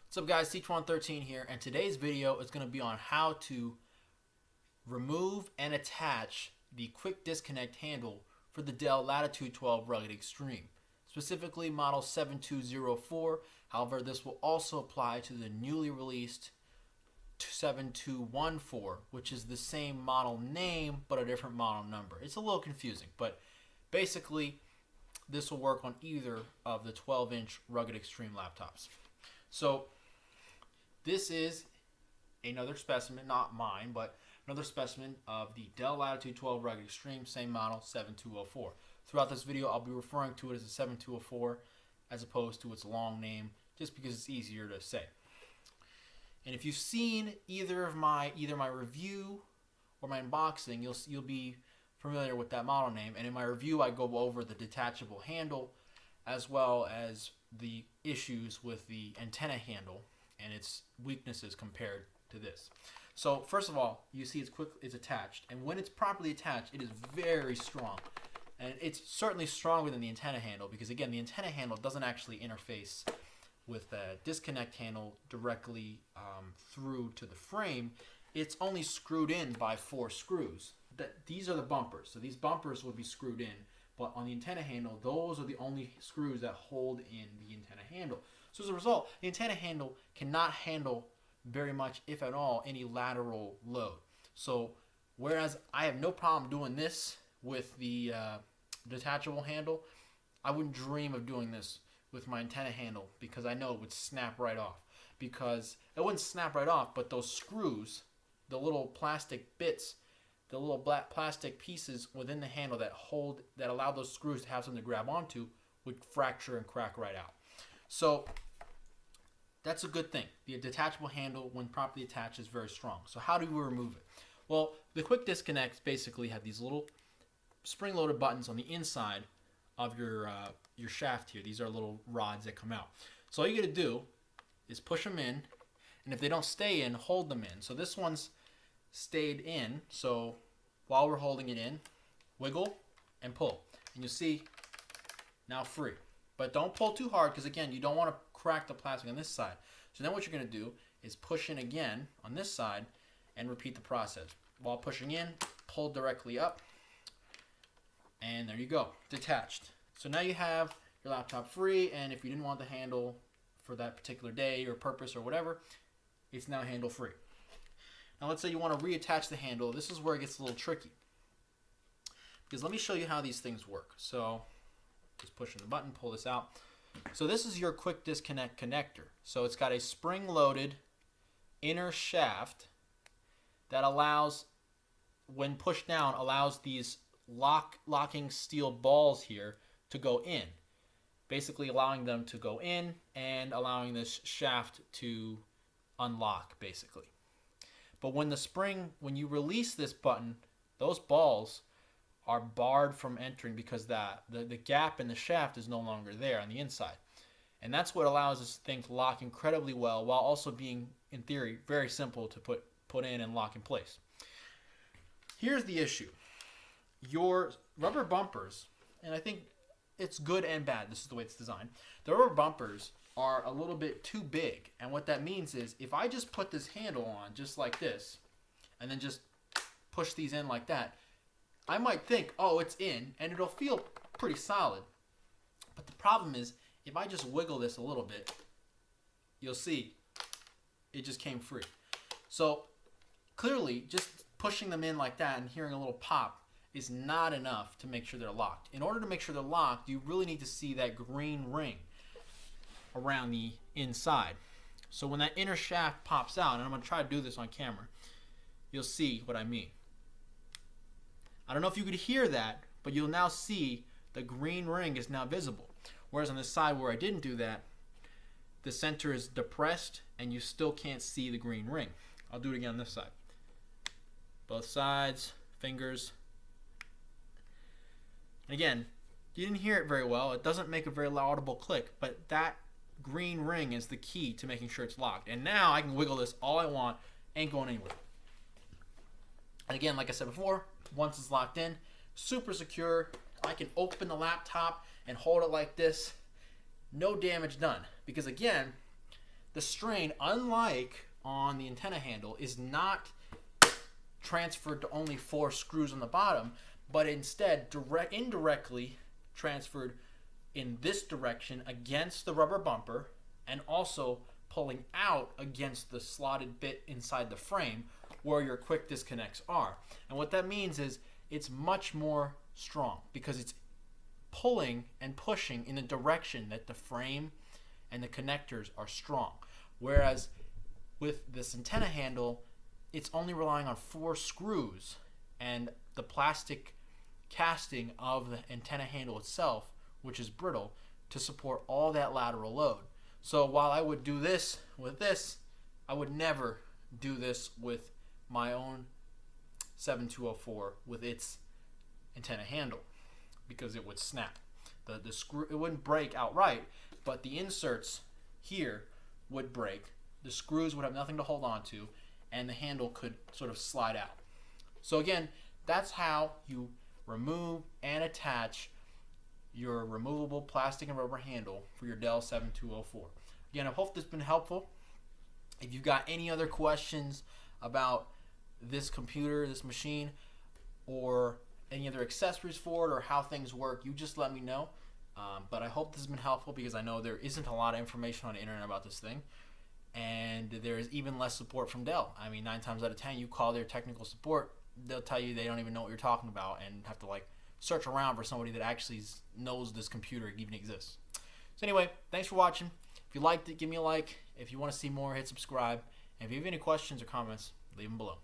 What's up guys, Teach113 here, and today's video is going to be on how to remove and attach the quick disconnect handle for the Dell Latitude 12 Rugged Extreme, specifically model 7204. However, this will also apply to the newly released 7214, which is the same model name but a different model number. It's a little confusing, but basically this will work on either of the 12-inch Rugged Extreme laptops. So this is another specimen, not mine, but another specimen of the Dell Latitude 12 Rugged Extreme, same model, 7204. Throughout this video, I'll be referring to it as a 7204 as opposed to its long name, just because it's easier to say. And if you've seen either my review or my unboxing, you'll be familiar with that model name. And in my review, I go over the detachable handle as well as the issues with the antenna handle and its weaknesses compared to this. So first of all, you see it's attached, and when it's properly attached, it is very strong. And it's certainly stronger than the antenna handle because, again, the antenna handle doesn't actually interface with the disconnect handle directly through to the frame. It's only screwed in by 4 screws. These are the bumpers, so these bumpers would be screwed in, but on the antenna handle, those are the only screws that hold in the antenna handle. So as a result, the antenna handle cannot handle very much, if at all, any lateral load. So whereas I have no problem doing this with the detachable handle, I wouldn't dream of doing this with my antenna handle because I know it would snap right off. Because it wouldn't snap right off, but those screws, the little plastic bits, the little black plastic pieces within the handle that allow those screws to have something to grab onto would fracture and crack right out. So that's a good thing. The detachable handle, when properly attached, is very strong. So how do we remove it? Well, the quick disconnects basically have these little spring-loaded buttons on the inside of your shaft here. These are little rods that come out. So all you got to do is push them in, and if they don't stay in, hold them in. So this one's stayed in, so while we're holding it in, wiggle and pull, and you'll see now free. But don't pull too hard because, again, you don't want to crack the plastic on this side. So then what you're going to do is push in again on this side and repeat the process. While pushing in, pull directly up, and there you go, detached. So now you have your laptop free, and if you didn't want the handle for that particular day or purpose or whatever, it's now handle free. Now let's say you want to reattach the handle. This is where it gets a little tricky, because let me show you how these things work. So just pushing the button, pull this out. So this is your quick disconnect connector. So it's got a spring-loaded inner shaft that allows, when pushed down, allows these locking steel balls here to go in, basically allowing them to go in and allowing this shaft to unlock, basically. But when you release this button, those balls are barred from entering because the gap in the shaft is no longer there on the inside. And that's what allows this thing to lock incredibly well while also being, in theory, very simple to put in and lock in place. Here's the issue. Your rubber bumpers, and I think it's good and bad, this is the way it's designed, the rubber bumpers are a little bit too big. And what that means is if I just put this handle on just like this and then just push these in like that, I might think, oh, it's in, and it'll feel pretty solid. But the problem is, if I just wiggle this a little bit, you'll see it just came free. So clearly, just pushing them in like that and hearing a little pop is not enough to make sure they're locked. In order to make sure they're locked, you really need to see that green ring around the inside. So when that inner shaft pops out, and I'm going to try to do this on camera, you'll see what I mean. I don't know if you could hear that, but you'll now see the green ring is now visible. Whereas on this side where I didn't do that, the center is depressed and you still can't see the green ring. I'll do it again on this side. Both sides, fingers. And again, you didn't hear it very well. It doesn't make a very audible click, but that green ring is the key to making sure it's locked. And now I can wiggle this all I want, ain't going anywhere. And again, like I said before, once it's locked in, super secure. I can open the laptop and hold it like this. No damage done. Because again, the strain, unlike on the antenna handle, is not transferred to only 4 screws on the bottom, but instead indirectly transferred in this direction against the rubber bumper, and also pulling out against the slotted bit inside the frame where your quick disconnects are. And what that means is it's much more strong because it's pulling and pushing in the direction that the frame and the connectors are strong. Whereas with this antenna handle, it's only relying on 4 screws and the plastic casting of the antenna handle itself, which is brittle, to support all that lateral load. So while I would do this with this, I would never do this with my own 7204 with its antenna handle, because it would snap. The screw, it wouldn't break outright, but the inserts here would break. The screws would have nothing to hold on to, and the handle could sort of slide out. So again, that's how you remove and attach your removable plastic and rubber handle for your Dell 7204. Again, I hope this has been helpful. If you've got any other questions about this computer, this machine, or any other accessories for it, or how things work, you just let me know. But I hope this has been helpful, because I know there isn't a lot of information on the internet about this thing, and there is even less support from Dell. I mean, 9 times out of 10, you call their technical support, they'll tell you they don't even know what you're talking about, and have to search around for somebody that actually knows this computer even exists. So anyway, thanks for watching. If you liked it, give me a like. If you want to see more, hit subscribe. And if you have any questions or comments, leave them below.